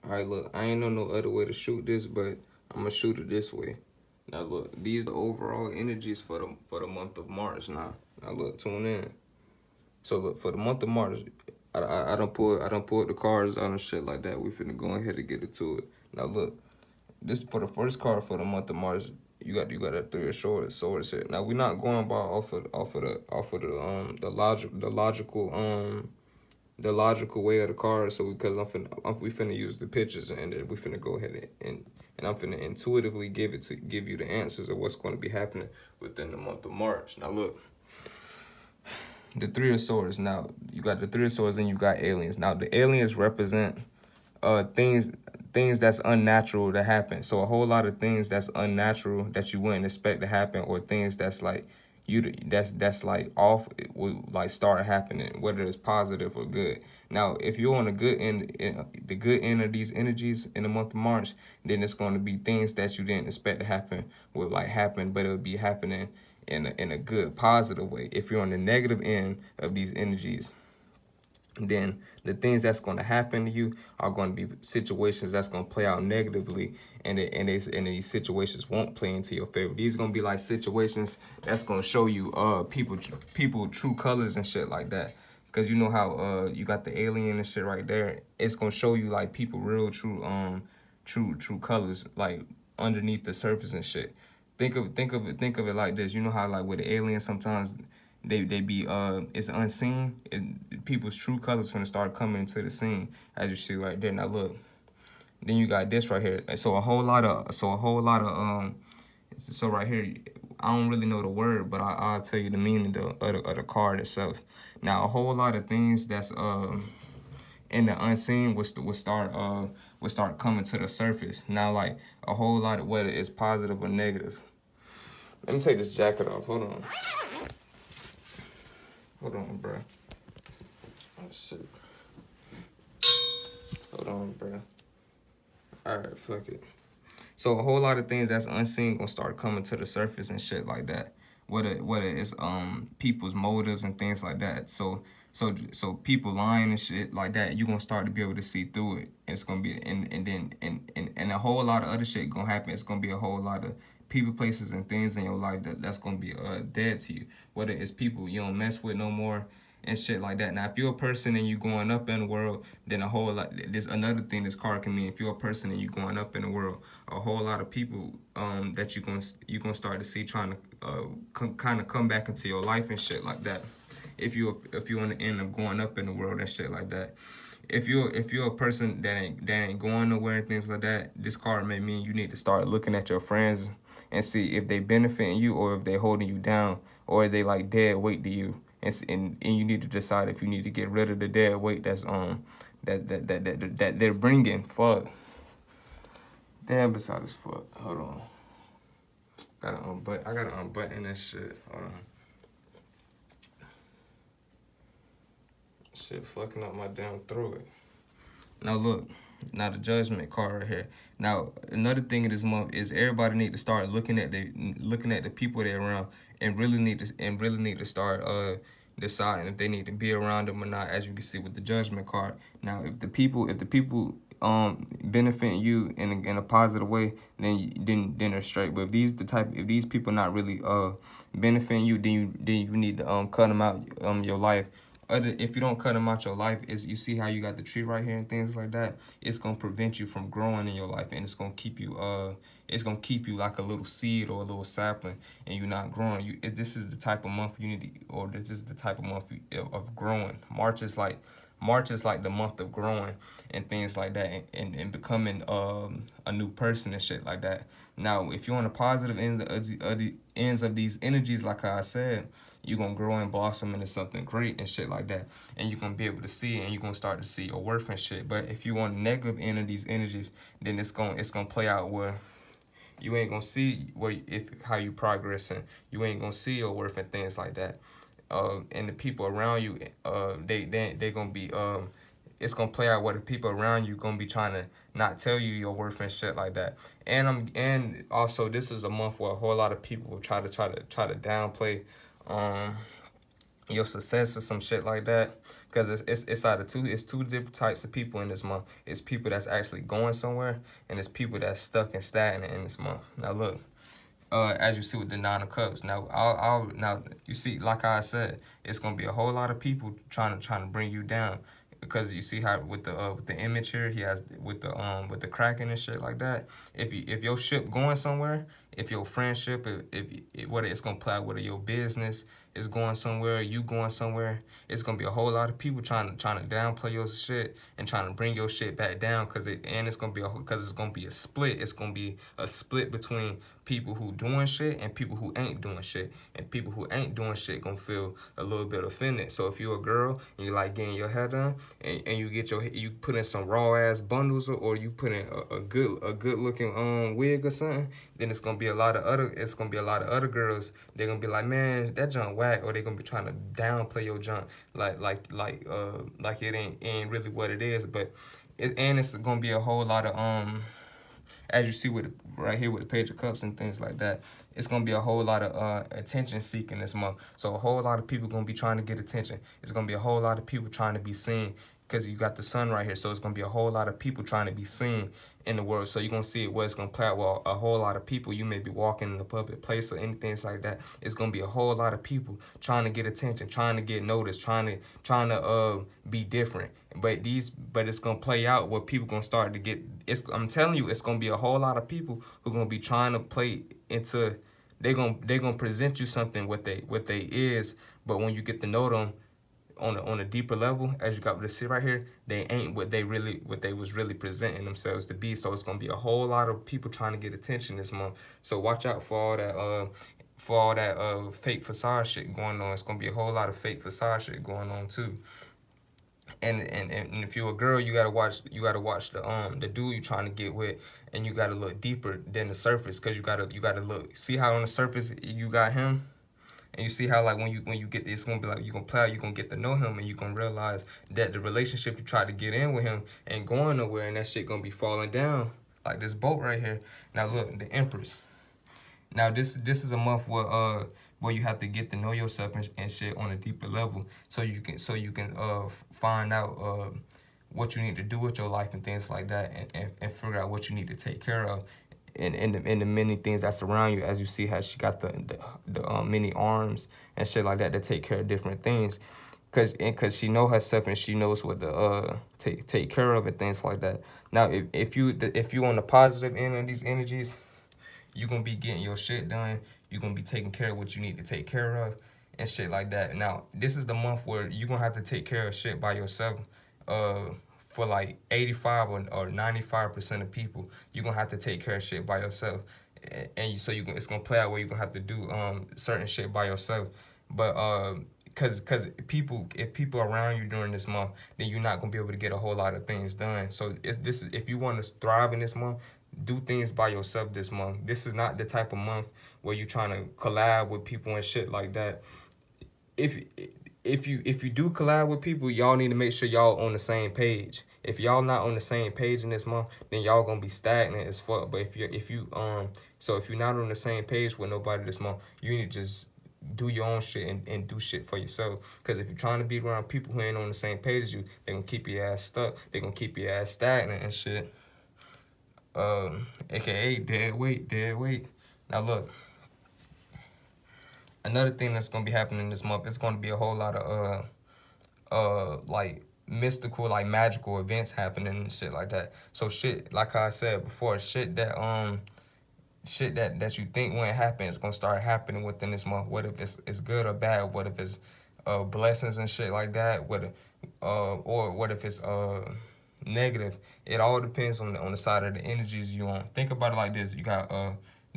All right, look, I ain't know no other way to shoot this, but I'm gonna shoot it this way. Now look, these are the overall energies for the month of March. Now look, tune in. So look, for the month of March, I don't pull the cards out and shit like that. We finna go ahead and get into it. Now look, this for the first card for the month of March. You got that Three of Swords here. Now we're not going by off of the logical way of the card. So because we finna use the pictures, and then we finna go ahead and I'm finna intuitively give you the answers of what's going to be happening within the month of March. Now look, the Three of Swords. Now you got the Three of Swords and you got aliens. Now the aliens represent things that's unnatural to happen. So a whole lot of things that's unnatural that you wouldn't expect to happen, or things that's like that's like off, it will like start happening, whether it's positive or good. Now if you're on the good end of these energies in the month of March, then it's going to be things that you didn't expect to happen will like happen, but it'll be happening in a good positive way. If you're on the negative end of these energies, then the things that's going to happen to you are going to be situations that's going to play out negatively, and these situations won't play into your favor. These are going to be like situations that's going to show you people true colors and shit like that. Because you know how you got the alien and shit right there. It's going to show you like people real true colors, like underneath the surface and shit. Think of it like this. You know how like with the aliens sometimes they be it's unseen, and people's true colors gonna start coming into the scene, as you see right there. Now look, then you got this right here. So right here, I don't really know the word, but I'll tell you the meaning of the card itself. Now a whole lot of things that's in the unseen will start coming to the surface. Now like a whole lot of, whether it's positive or negative. Let me take this jacket off. Hold on. Hold on, bro. Oh, shit. Hold on, bro. All right, fuck it. So a whole lot of things that's unseen gonna start coming to the surface and shit like that. Whether it's people's motives and things like that. So people lying and shit like that, you're gonna start to be able to see through it. And it's gonna be and a whole lot of other shit gonna happen. It's gonna be a whole lot of people, places, and things in your life that's gonna be dead to you. Whether it's people you don't mess with no more and shit like that. Now, if you're a person and you going up in the world, then a whole lot. There's another thing this card can mean. If you're a person and you going up in the world, a whole lot of people that you're gonna start to see trying to kind of come back into your life and shit like that. If you're on the end of going up in the world and shit like that. If you're a person that ain't going nowhere and things like that, this card may mean you need to start looking at your friends and see if they benefiting you or if they holding you down, or if they like dead weight to you, and you need to decide if you need to get rid of the dead weight that's that they're bringing. Fuck, damn, beside as fuck. Hold on, I gotta unbutton this shit. Hold on, shit fucking up my damn throat. Now look. Now the Judgment card right here. Now another thing in this month is everybody need to start looking at the people they're around, and really need to start deciding if they need to be around them or not. As you can see with the Judgment card. Now if the people benefiting you in a positive way, then they're straight. But if these people not really benefiting you, then you need to cut them out your life. If you don't cut them out your life, you see how you got the tree right here and things like that. It's gonna prevent you from growing in your life, and it's gonna keep you like a little seed or a little sapling, and you're not growing. This is the type of month you need to, or this is the type of month of growing. March is like the month of growing and things like that, and becoming a new person and shit like that. Now, if you're on the positive ends of these energies, like I said, you're going to grow and blossom into something great and shit like that. And you're going to be able to see it, and you're going to start to see your worth and shit. But if you on the negative end of these energies, then it's going to play out where you ain't going to see how you progressing. You ain't going to see your worth and things like that. And the people around you, they going to be, it's going to play out where the people around you going to be trying to not tell you your worth and shit like that. And also, this is a month where a whole lot of people will try to downplay your success or some shit like that, because it's out of it's two different types of people in this month. It's people that's actually going somewhere, and it's people that's stuck and stagnant in this month. Now look, as you see with the Nine of Cups. Now, now you see, like I said, it's gonna be a whole lot of people trying to bring you down, because you see how with the image here, he has with the Kraken and shit like that. If your ship going somewhere, if your friendship, if whether it's gonna play, whether your business is going somewhere, you going somewhere, it's gonna be a whole lot of people trying to downplay your shit and trying to bring your shit back down, because it's gonna be a split. It's gonna be a split between people who doing shit and people who ain't doing shit. And people who ain't doing shit gonna feel a little bit offended. So if you're a girl and you like getting your hair done, and you put in some raw ass bundles, or you put in a good looking wig or something, then it's gonna be a lot of other girls. They're gonna be like, man, that junk whack, or they're gonna be trying to downplay your junk like it ain't really what it is. But it's gonna be a whole lot of as you see with right here with the Page of Cups and things like that, it's gonna be a whole lot of attention seeking this month. So a whole lot of people gonna be trying to get attention. It's gonna be a whole lot of people trying to be seen, because you got the sun right here. So it's gonna be a whole lot of people trying to be seen in the world. So you're gonna see it where it's gonna play out. Well, a whole lot of people, you may be walking in a public place or anything like that. It's gonna be a whole lot of people trying to get attention, trying to get noticed, trying to be different. But it's gonna play out where people gonna start to get. I'm telling you, it's gonna be a whole lot of people who gonna be trying to play into. They gonna present you something what they is, but when you get to know them on a deeper level, as you got to see right here, they ain't what they was really presenting themselves to be. So it's gonna be a whole lot of people trying to get attention this month. So watch out for all that fake facade shit going on. It's gonna be a whole lot of fake facade shit going on too. And if you're a girl, you gotta watch the dude you trying to get with, and you gotta look deeper than the surface, because you gotta look. See how on the surface you got him, and you see how like when you get this, it's gonna be like you're gonna get to know him, and you're gonna realize that the relationship you tried to get in with him ain't going nowhere, and that shit gonna be falling down like this boat right here. Now look, the Empress. Now this is a month where you have to get to know yourself and shit on a deeper level, so you can find out what you need to do with your life and things like that, and figure out what you need to take care of, and the many things that surround you. As you see how she got the many arms and shit like that to take care of different things, cause she know herself and she knows what to take care of and things like that. Now if you on the positive end of these energies, you're gonna be getting your shit done. You're gonna be taking care of what you need to take care of and shit like that. Now, this is the month where you're gonna have to take care of shit by yourself. For like 85 or 95% of people, you're gonna have to take care of shit by yourself. And it's gonna play out where you're gonna have to do certain shit by yourself. But cause if people around you during this month, then you're not gonna be able to get a whole lot of things done. So if you want to thrive in this month, do things by yourself this month. This is not the type of month where you're trying to collab with people and shit like that. If you do collab with people, y'all need to make sure y'all on the same page. If y'all not on the same page in this month, then y'all gonna be stagnant as fuck. But if you're not on the same page with nobody this month, you need to just do your own shit and do shit for yourself. Because if you're trying to be around people who ain't on the same page as you, they're gonna keep your ass stuck. They're gonna keep your ass stagnant and shit. AKA dead weight. Now look, another thing that's gonna be happening this month, it's gonna be a whole lot of like mystical, like magical events happening and shit like that. So shit, like I said before, shit that you think wouldn't happen is gonna start happening within this month. What if it's good or bad? What if it's blessings and shit like that? Or what if it's negative? It all depends on the side of the energies you on. Think about it like this: you got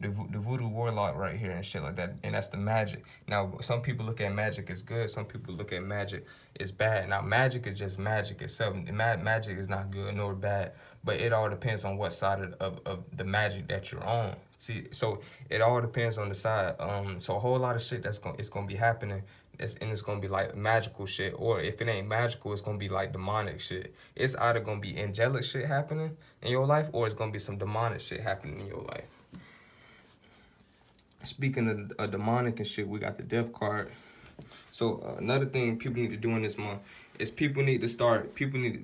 the voodoo warlock right here and shit like that, and that's the magic. Now, some people look at magic as good, some people look at magic as bad. Now, magic is just magic itself. Magic is not good nor bad, but it all depends on what side of the magic that you're on. See, so it all depends on the side. So a whole lot of shit it's gonna be happening. It's gonna be like magical shit, or if it ain't magical, it's gonna be like demonic shit. It's either gonna be angelic shit happening in your life, or it's gonna be some demonic shit happening in your life. Speaking of demonic and shit, we got the Death card. So another thing people need to do in this month is people need to start,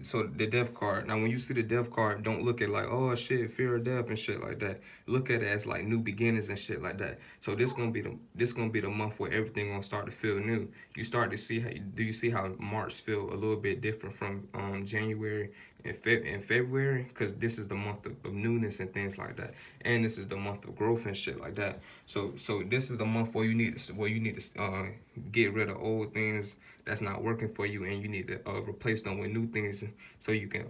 so the death card. Now, when you see the death card, don't look at like, oh shit, fear of death and shit like that. Look at it as like new beginnings and shit like that. So this gonna be the month where everything gonna start to feel new. You start to see do you see how March feel a little bit different from January and February? Because this is the month of newness and things like that, and this is the month of growth and shit like that. So this is the month where you need to get rid of old things that's not working for you, and you need to replace them with new things so you can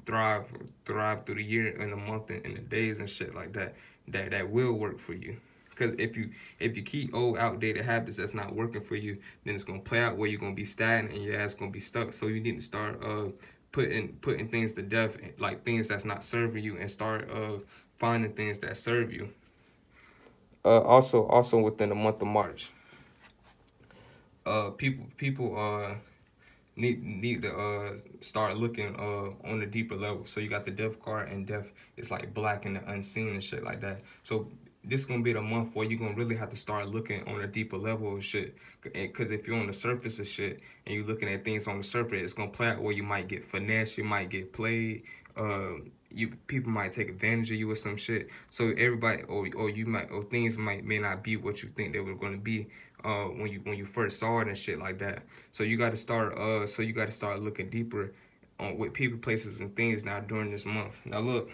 thrive through the year and the month and the days and shit like that that will work for you. Because if you keep old outdated habits that's not working for you, then it's gonna play out where you're gonna be stagnant and your ass gonna be stuck. So you need to start putting things to death, like things that's not serving you, and start finding things that serve you. Also within the month of March, people need to start looking on a deeper level. So you got the death card, and death is like black and the unseen and shit like that. So this is gonna be the month where you're gonna really have to start looking on a deeper level of shit. Because if you're on the surface of shit and you're looking at things on the surface, it's gonna play out where you might get finessed, you might get played, people might take advantage of you or some shit. So everybody, or things may not be what you think they were gonna be when you first saw it and shit like that. So you got to start looking deeper on with people, places, and things now during this month. Now look,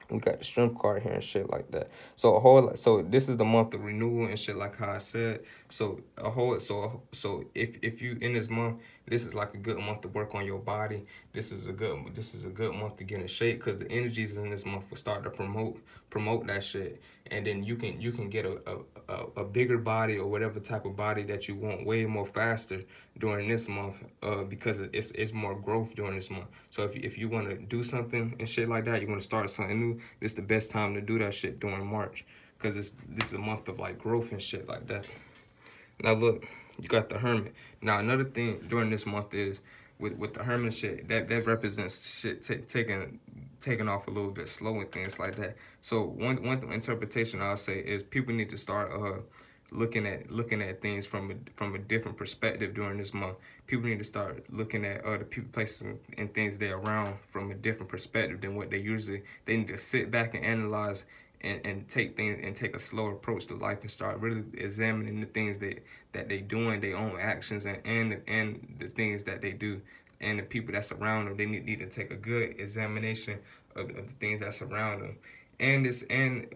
we got the strength card here and shit like that. So this is the month of renewal and shit, like how I said. So if you in this month, this is like a good month to work on your body. This is a good month to get in shape, because the energies in this month will start to promote that shit, and then you can get a bigger body or whatever type of body that you want way more faster during this month, because it's more growth during this month. So if you want to do something and shit like that, you want to start something new, this is the best time to do that shit during March, because this is a month of like growth and shit like that. Now look, you got the Hermit. Now another thing during this month is with the Hermit shit, that represents shit taking off a little bit slow and things like that. So one interpretation I'll say is people need to start looking at things from a different perspective during this month. People need to start looking at the people, places, and things they're around from a different perspective than what they need to sit back and analyze and take a slower approach to life, and start really examining the things that they doing, their own actions, and the things that they do, and the people that's around them. They need to take a good examination of the things that's around them. And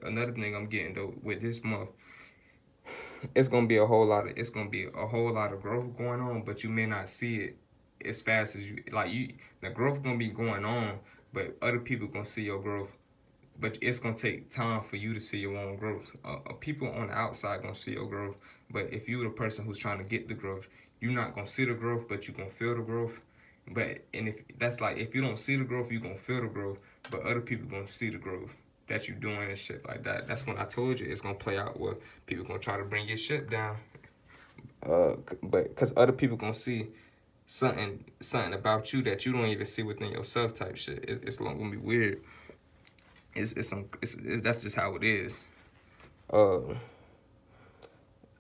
another thing I'm getting though with this month, it's gonna be a whole lot of growth going on, but you may not see it as fast as the growth gonna be going on, but other people gonna see your growth. But it's gonna take time for you to see your own growth. People on the outside gonna see your growth, but if you're the person who's trying to get the growth, you're not gonna see the growth, but you're gonna feel the growth. If you don't see the growth, you're gonna feel the growth, but other people gonna see the growth that you're doing and shit like that. That's when I told you it's gonna play out where people gonna try to bring your shit down. But because other people gonna see something about you that you don't even see within yourself type shit. It's gonna be weird. That's just how it is.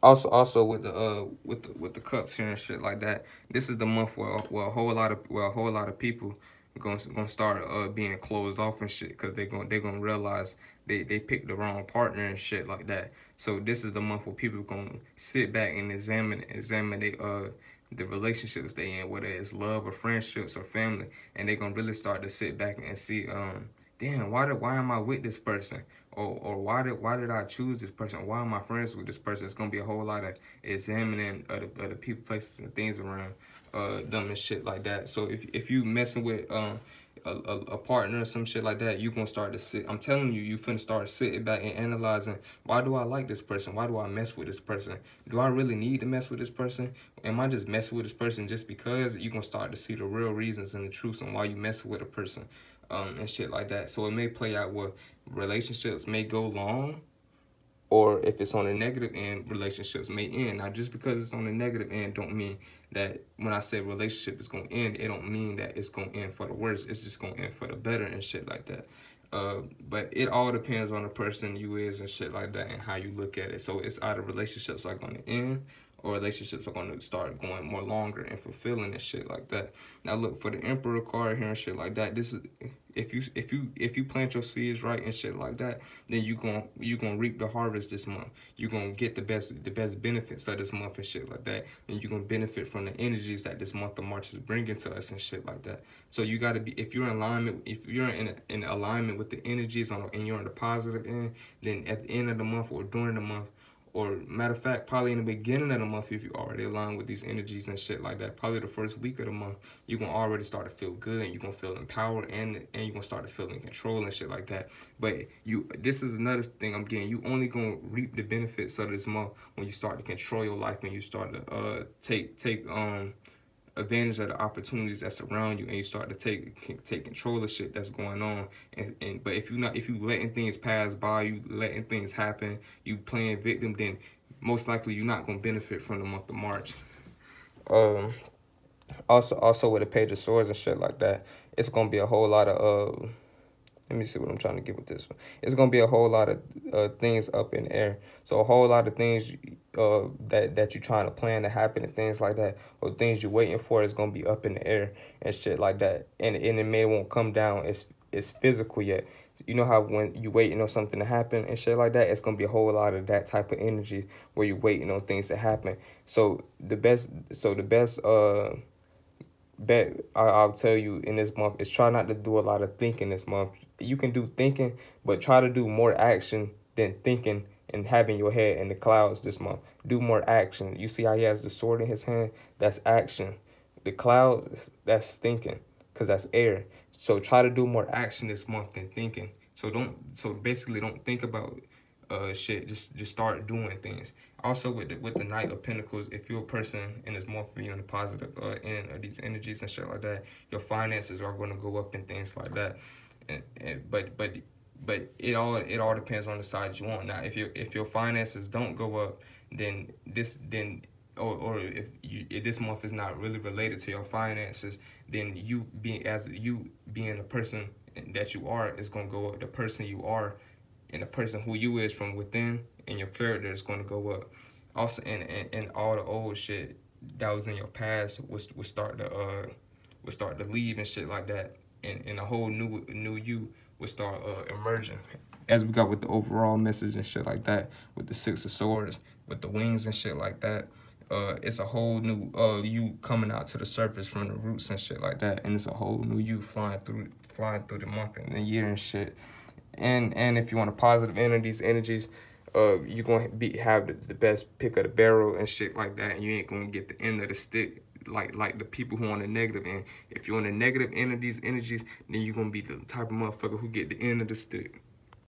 Also with the cups here and shit like that, this is the month where a whole lot of people gonna start being closed off and shit, because they're gonna realize they picked the wrong partner and shit like that. So this is the month where people gonna sit back and examine the relationships they in, whether it's love or friendships or family, and they're gonna really start to sit back and see damn, why am I with this person? Or why did I choose this person? Why am I friends with this person? It's gonna be a whole lot of examining the people, places, and things around them and shit like that. So if you messing with a partner or some shit like that, you gonna start to sit. I'm telling you, you finna start sitting back and analyzing, why do I like this person? Why do I mess with this person? Do I really need to mess with this person? Am I just messing with this person just because? You gonna start to see the real reasons and the truths on why you mess with a person. And shit like that. So it may play out where relationships may go long, or if it's on the negative end, relationships may end. Now, just because it's on the negative end don't mean that when I say relationship is going to end, it don't mean that it's going to end for the worse. It's just going to end for the better and shit like that. But it all depends on the person you is and shit like that, and how you look at it. So it's either relationships are going to end, or relationships are going to start going more longer and fulfilling and shit like that. Now look, for the Emperor card here and shit like that, this is if you plant your seeds right and shit like that, then you gonna reap the harvest this month. You gonna get the best benefits of this month and shit like that, and you gonna benefit from the energies that this month of March is bringing to us and shit like that. So you gotta be, if you're in alignment, if you're in alignment with the energies and you're on the positive end, then at the end of the month or during the month, or matter of fact, probably in the beginning of the month, if you already align with these energies and shit like that, probably the first week of the month, you're going to already start to feel good, and you're going to feel empowered, and you're going to start to feel in control and shit like that. But this is another thing I'm getting. You only going to reap the benefits of this month when you start to control your life, when you start to take advantage of the opportunities that's around you, and you start to take control of shit that's going on. But if you letting things pass by, you letting things happen, you playing victim, then most likely you're not gonna benefit from the month of March. Also with the Page of Swords and shit like that, it's gonna be a whole lot of let me see what I'm trying to get with this one. It's going to be a whole lot of things up in the air. So a whole lot of things that you're trying to plan to happen and things like that, or things you're waiting for, is going to be up in the air and shit like that. And it may won't come down it's physical yet. You know how when you waiting on something to happen and shit like that, it's going to be a whole lot of that type of energy where you're waiting on things to happen. So the best bet I'll tell you in this month is try not to do a lot of thinking this month. You can do thinking, but try to do more action than thinking and having your head in the clouds this month. Do more action. You see how he has the sword in his hand? That's action. The clouds, that's thinking, because that's air. So try to do more action this month than thinking. So basically don't think about shit. Just start doing things. Also with the Knight of Pentacles, if you're a person and it's more for you on the positive end of these energies and shit like that, your finances are going to go up and things like that. But it all depends on the side you want. Now if your finances don't go up, then if this month is not really related to your finances, then you being the person that you are is going to go up. The person you are and the person who you is from within and your character is going to go up. Also, and all the old shit that was in your past will start to leave and shit like that, and a whole new you will start emerging. As we got with the overall message and shit like that, with the Six of Swords, with the wings and shit like that, it's a whole new you coming out to the surface from the roots and shit like that, and it's a whole new you flying through the month and the year and shit. And if you want a positive energies, you're going to have the best pick of the barrel and shit like that, and you ain't going to get the end of the stick like the people who on the negative end. If you're on the negative energies, then you're going to be the type of motherfucker who get the end of the stick.